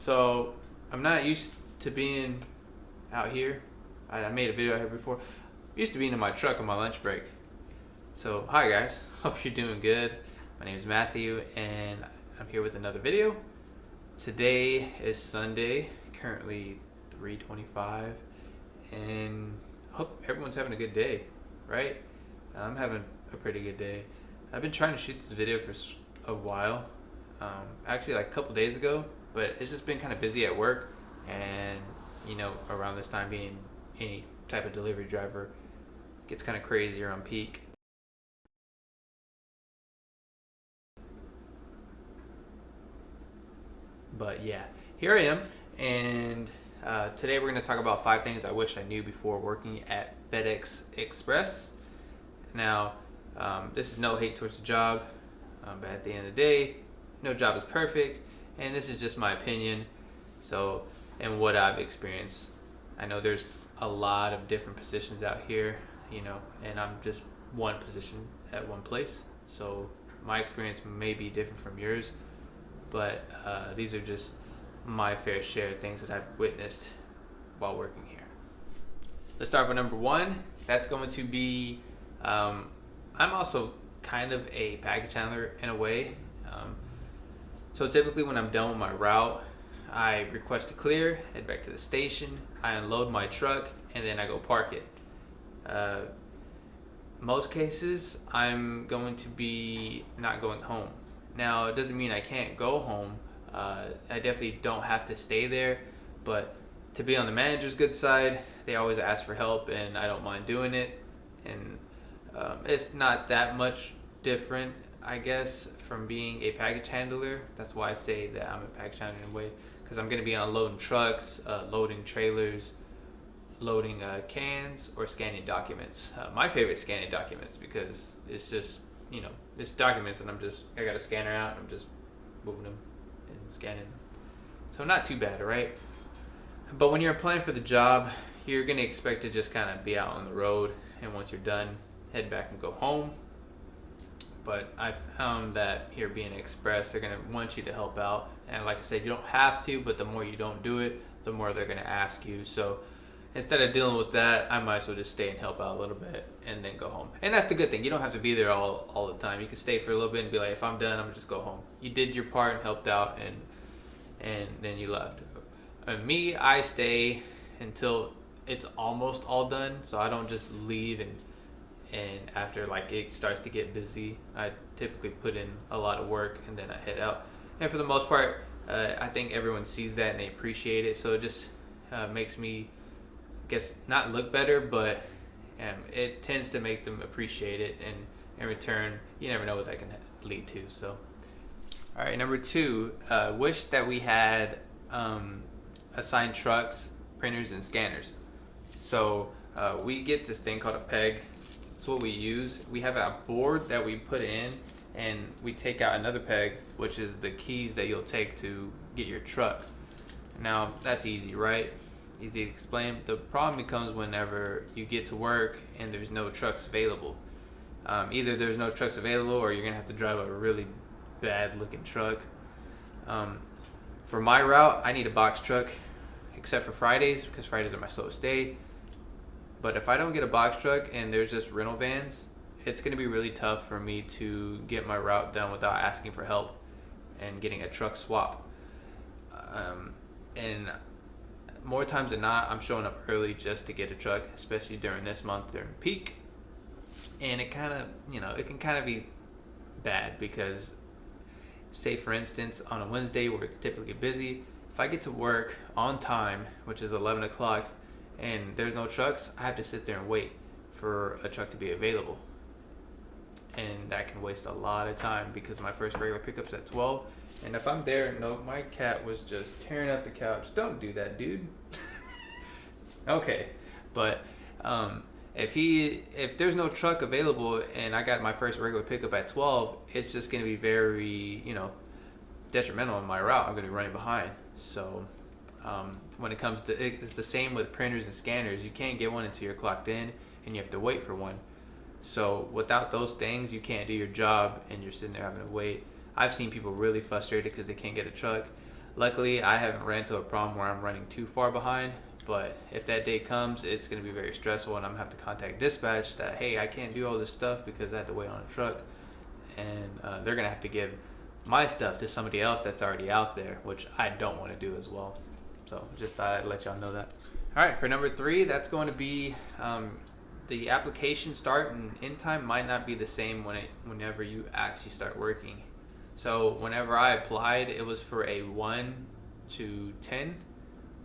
So I'm not used to being out here. I made a video out here before. I'm used to being in my truck on my lunch break. So hi guys, hope you're doing good. My name is Matthew and I'm here with another video. Today is Sunday, currently 3:25, and I hope everyone's having a good day, right? I'm having a pretty good day. I've been trying to shoot this video for a while, actually like a couple days ago, but it's just been kind of busy at work, and you know, around this time being any type of delivery driver gets kind of crazy around peak. But yeah, here I am, and today we're going to talk about 5 things I wish I knew before working at FedEx Express. Now, this is no hate towards the job, but at the end of the day, no job is perfect, and this is just my opinion. So, and what I've experienced. I know there's a lot of different positions out here, you know, and I'm just one position at one place. So my experience may be different from yours, but these are just my fair share of things that I've witnessed while working here. Let's start with number 1. That's going to be, I'm also kind of a package handler in a way. So typically when I'm done with my route, I request a clear, head back to the station, I unload my truck, and then I go park it. Most cases, I'm going to be not going home. Now, it doesn't mean I can't go home. I definitely don't have to stay there, but to be on the manager's good side, they always ask for help, and I don't mind doing it. And it's not that much different, I guess, from being a package handler. That's why I say that I'm a package handler in a way, because I'm going to be unloading trucks, loading trailers, loading cans, or scanning documents. My favorite, scanning documents, because it's just, you know, it's documents and I got a scanner out and I'm just moving them and scanning them. So not too bad, right? But when you're applying for the job, you're going to expect to just kind of be out on the road, and once you're done, head back and go home. But I found that here being Express, they're going to want you to help out. And like I said, you don't have to, but the more you don't do it, the more they're going to ask you. So instead of dealing with that, I might as well just stay and help out a little bit and then go home. And that's the good thing. You don't have to be there all the time. You can stay for a little bit and be like, if I'm done, I'm going to just go home. You did your part and helped out, and then you left. And me, I stay until it's almost all done. So I don't just leave and after like it starts to get busy. I typically put in a lot of work and then I head out. And for the most part, I think everyone sees that and they appreciate it. So it just makes me, I guess, not look better, but it tends to make them appreciate it. And in return, you never know what that can lead to. So, all right, number 2, wish that we had assigned trucks, printers, and scanners. So we get this thing called a peg. That's what we use. We have a board that we put in, and we take out another peg, which is the keys that you'll take to get your truck. Now, that's easy, right? Easy to explain. The problem becomes whenever you get to work and there's no trucks available. Either there's no trucks available, or you're gonna have to drive a really bad looking truck. For my route, I need a box truck, except for Fridays, because Fridays are my slowest day. But if I don't get a box truck and there's just rental vans, it's going to be really tough for me to get my route done without asking for help and getting a truck swap. And more times than not, I'm showing up early just to get a truck, especially during this month during peak. And it kind of, you know, it can kind of be bad because, say for instance, on a Wednesday where it's typically busy, if I get to work on time, which is 11 o'clock, and there's no trucks, I have to sit there and wait for a truck to be available. And that can waste a lot of time because my first regular pickup's at 12. And if I'm there, no, my cat was just tearing up the couch. Don't do that, dude. Okay. But if there's no truck available and I got my first regular pickup at 12, it's just going to be very, you know, detrimental on my route. I'm going to be running behind. So when it comes to, it's the same with printers and scanners. You can't get one until you're clocked in, and you have to wait for one. So without those things, you can't do your job, and you're sitting there having to wait. I've seen people really frustrated because they can't get a truck. Luckily, I haven't ran into a problem where I'm running too far behind. But if that day comes, it's going to be very stressful, and I'm going to have to contact dispatch that, hey, I can't do all this stuff because I had to wait on a truck. And they're going to have to give my stuff to somebody else that's already out there, which I don't want to do as well. So just thought I'd let y'all know that. All right, for number 3, that's going to be the application start and end time might not be the same whenever you actually start working. So whenever I applied, it was for a 1 to 10,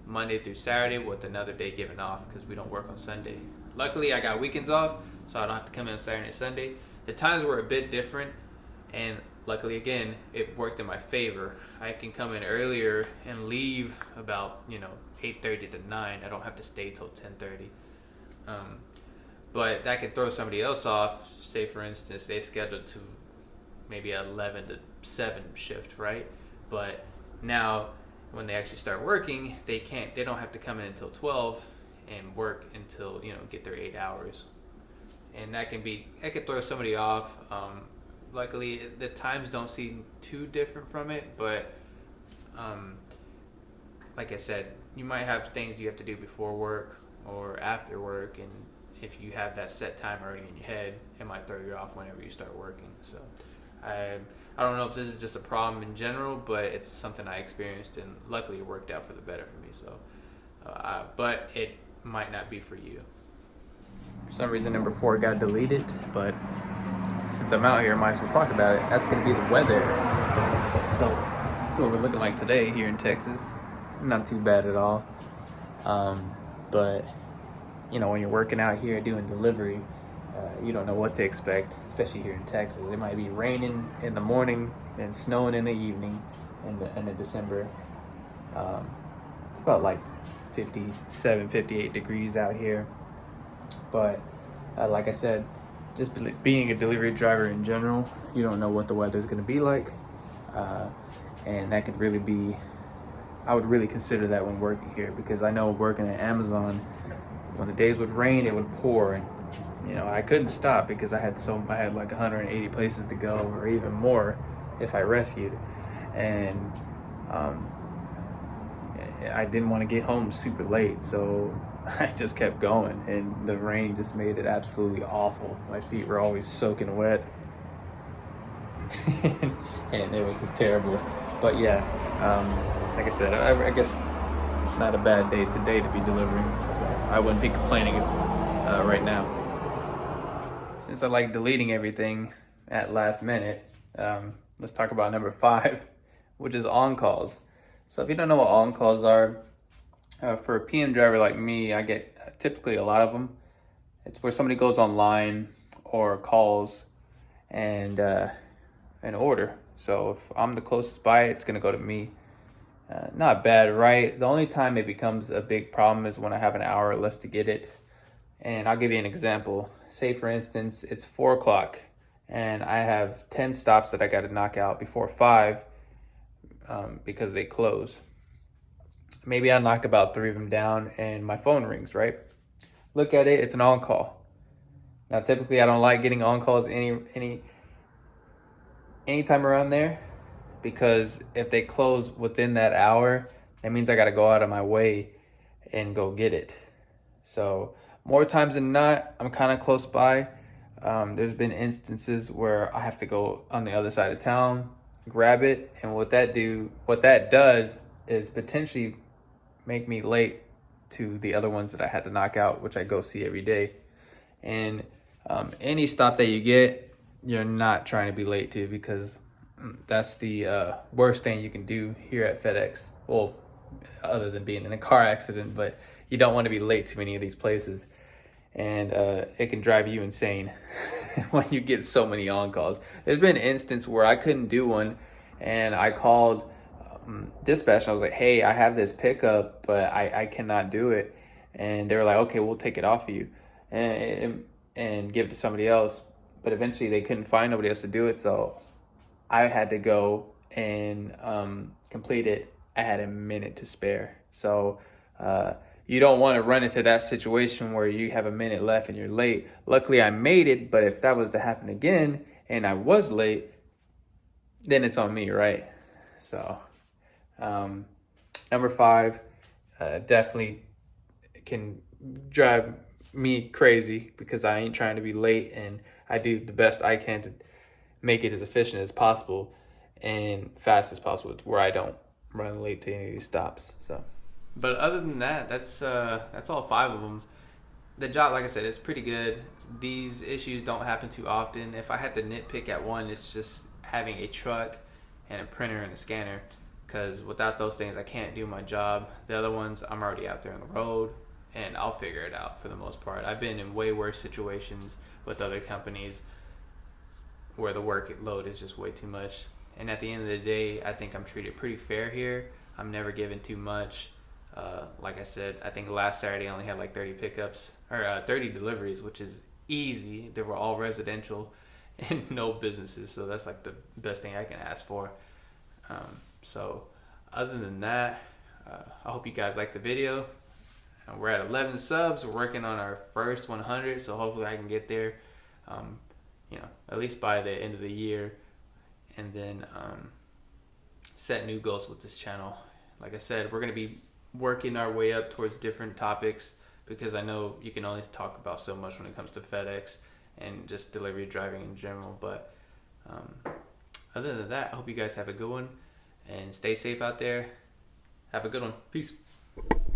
Monday through Saturday, with another day given off because we don't work on Sunday. Luckily, I got weekends off, so I don't have to come in on Saturday and Sunday. The times were a bit different, and luckily, again, it worked in my favor. I can come in earlier and leave about 8:30 to 9. I don't have to stay till 10:30. But that could throw somebody else off. Say, for instance, they scheduled to maybe 11 to 7 shift, right? But now, when they actually start working, they don't have to come in until 12 and work until, get their 8 hours. And that could throw somebody off. Luckily, the times don't seem too different from it, but like I said, you might have things you have to do before work or after work, and if you have that set time already in your head, it might throw you off whenever you start working. So I don't know if this is just a problem in general, but it's something I experienced, and luckily it worked out for the better for me. So, but it might not be for you. For some reason, number 4 got deleted, but since I'm out here, I might as well talk about it. That's going to be the weather. So that's what we're looking like today here in Texas. Not too bad at all. But when you're working out here doing delivery, you don't know what to expect, especially here in Texas. It might be raining in the morning and snowing in the evening in the December. It's about like 57, 58 degrees out here. But like I said, just being a delivery driver in general, you don't know what the weather's going to be like. And that could really be, I would really consider that when working here, because I know working at Amazon, when the days would rain, it would pour, and I couldn't stop because I had like 180 places to go, or even more if I rescued, and I didn't want to get home super late, so I just kept going, and the rain just made it absolutely awful. My feet were always soaking wet, and it was just terrible. But yeah, like I said, I guess it's not a bad day today to be delivering, so I wouldn't be complaining right now. Since I like deleting everything at last minute, let's talk about number 5, which is on-calls. So if you don't know what on-calls are, for a PM driver like me, I get typically a lot of them. It's where somebody goes online or calls and an order. So if I'm the closest by, it's going to go to me. Not bad, right? The only time it becomes a big problem is when I have an hour or less to get it. And I'll give you an example. Say, for instance, it's 4 o'clock and I have 10 stops that I got to knock out before 5 because they close. Maybe I knock about 3 of them down and my phone rings, right? Look at it, it's an on-call. Now, typically I don't like getting on-calls any time around there, because if they close within that hour, that means I got to go out of my way and go get it. So more times than not, I'm kind of close by. There's been instances where I have to go on the other side of town, grab it, and what that does is potentially make me late to the other ones that I had to knock out, which I go see every day. And any stop that you get, you're not trying to be late to, because that's the worst thing you can do here at FedEx. Well, other than being in a car accident, but you don't want to be late to any of these places. And it can drive you insane when you get so many on-calls. There's been an instance where I couldn't do one, and I called dispatch, and I was like, hey, I have this pickup, but I cannot do it. And they were like, okay, we'll take it off of you and give it to somebody else. But eventually they couldn't find nobody else to do it, so I had to go and complete it. I had a minute to spare. So you don't want to run into that situation where you have a minute left and you're late. Luckily, I made it, but if that was to happen again and I was late, then it's on me, right? So Um, Number five, definitely can drive me crazy because I ain't trying to be late, and I do the best I can to make it as efficient as possible and fast as possible to where I don't run late to any of these stops. So, but other than that, that's all five of them. The job, like I said, it's pretty good. These issues don't happen too often. If I had to nitpick at one, it's just having a truck and a printer and a scanner, because without those things, I can't do my job. The other ones, I'm already out there on the road, and I'll figure it out for the most part. I've been in way worse situations with other companies where the workload is just way too much. And at the end of the day, I think I'm treated pretty fair here. I'm never given too much. Like I said, I think last Saturday I only had like 30 pickups or 30 deliveries, which is easy. They were all residential and no businesses, so that's like the best thing I can ask for. So, other than that, I hope you guys liked the video. We're at 11 subs. We're working on our first 100, so hopefully I can get there. At least by the end of the year, and then set new goals with this channel. Like I said, we're gonna be working our way up towards different topics, because I know you can only talk about so much when it comes to FedEx and just delivery driving in general. But other than that, I hope you guys have a good one and stay safe out there. Have a good one. Peace.